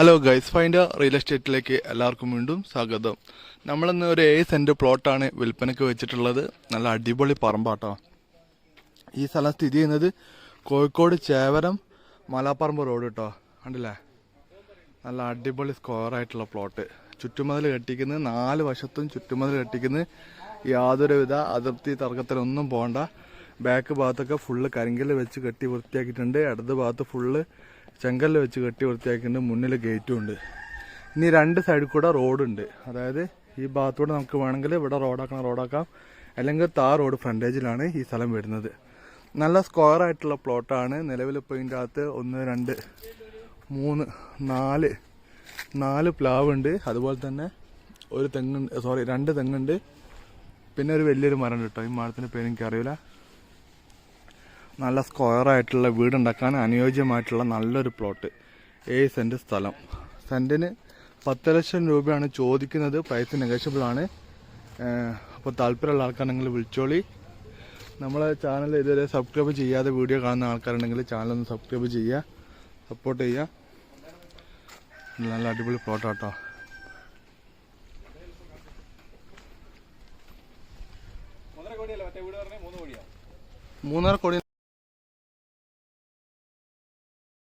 Hello guys find real എസ്റ്റേറ്റിലേക്ക് എല്ലാവർക്കും വീണ്ടും സ്വാഗതം. നമ്മളിന്ന് ഒരു 7 സെൻറ്റ് പ്ലോട്ടാണ് വിൽപ്പനയ്ക്ക് വെച്ചിട്ടുള്ളത്. നല്ല അടിപൊളി പറമ്പാട്ടോ. ഈ സ്ഥലം സ്ഥിതി ചെയ്യുന്നത് കോഴിക്കോട് ചേവരം മലാപ്പറമ്പ് റോഡ് കേട്ടോ. കണ്ടില്ലേ, നല്ല അടിപൊളി സ്ക്വയറായിട്ടുള്ള പ്ലോട്ട്. ചുറ്റുമതിൽ കെട്ടിക്കുന്നത് 4 വശത്തും ചുറ്റുമതിൽ കെട്ടിക്കുന്നത്. യാതൊരുവിധ അതിർത്തി തർക്കത്തിനൊന്നും പോകണ്ട. ബാക്ക് ഭാഗത്തൊക്കെ ഫുള്ള് കരിങ്കല്ല് വെച്ച് കെട്ടി വൃത്തിയാക്കിയിട്ടുണ്ട്. ഇടത് ഭാഗത്ത് ഫുള്ള് ചെങ്കല്ല് വെച്ച് കെട്ടി വൃത്തിയാക്കിയിട്ടുണ്ട്. മുന്നിൽ ഗേറ്റും ഉണ്ട്. ഇനി 2 സൈഡിൽ കൂടെ റോഡുണ്ട്. അതായത് ഈ ഭാഗത്തൂടെ നമുക്ക് വേണമെങ്കിൽ ഇവിടെ റോഡാക്കാം, അല്ലെങ്കിൽ റോഡ് ഫ്രണ്ടേജിലാണ് ഈ സ്ഥലം വരുന്നത്. നല്ല സ്ക്വയർ ആയിട്ടുള്ള പ്ലോട്ടാണ്. നിലവിലിപ്പോൾ ഇതിൻ്റെ അകത്ത് 1 2 3 4 പ്ലാവുണ്ട്. അതുപോലെ തന്നെ ഒരു തെങ്ങുണ്ട്, 2 തെങ്ങുണ്ട്. പിന്നെ ഒരു വലിയൊരു മരം കേട്ടോ. ഈ മരത്തിൻ്റെ പേര് എനിക്കറിയില്ല. നല്ല സ്ക്വയറായിട്ടുള്ള വീടുണ്ടാക്കാൻ അനുയോജ്യമായിട്ടുള്ള നല്ലൊരു പ്ലോട്ട്. 7 സെൻറ്റ് സ്ഥലം. സെൻറ്റിന് 10 ലക്ഷം രൂപയാണ് ചോദിക്കുന്നത്. പ്രൈസ് നെഗോഷ്യബിൾ ആണ്. അപ്പോൾ താല്പര്യമുള്ള ആൾക്കാരുണ്ടെങ്കിൽ വിളിച്ചോളി. നമ്മളെ ചാനൽ ഇതുവരെ സബ്സ്ക്രൈബ് ചെയ്യാതെ വീഡിയോ കാണുന്ന ആൾക്കാരുണ്ടെങ്കിൽ ചാനലൊന്ന് സബ്സ്ക്രൈബ് ചെയ്യുക, സപ്പോർട്ട് ചെയ്യുക. നല്ല അടിപൊളി പ്ലോട്ടാട്ടോ. 3.5 കോടി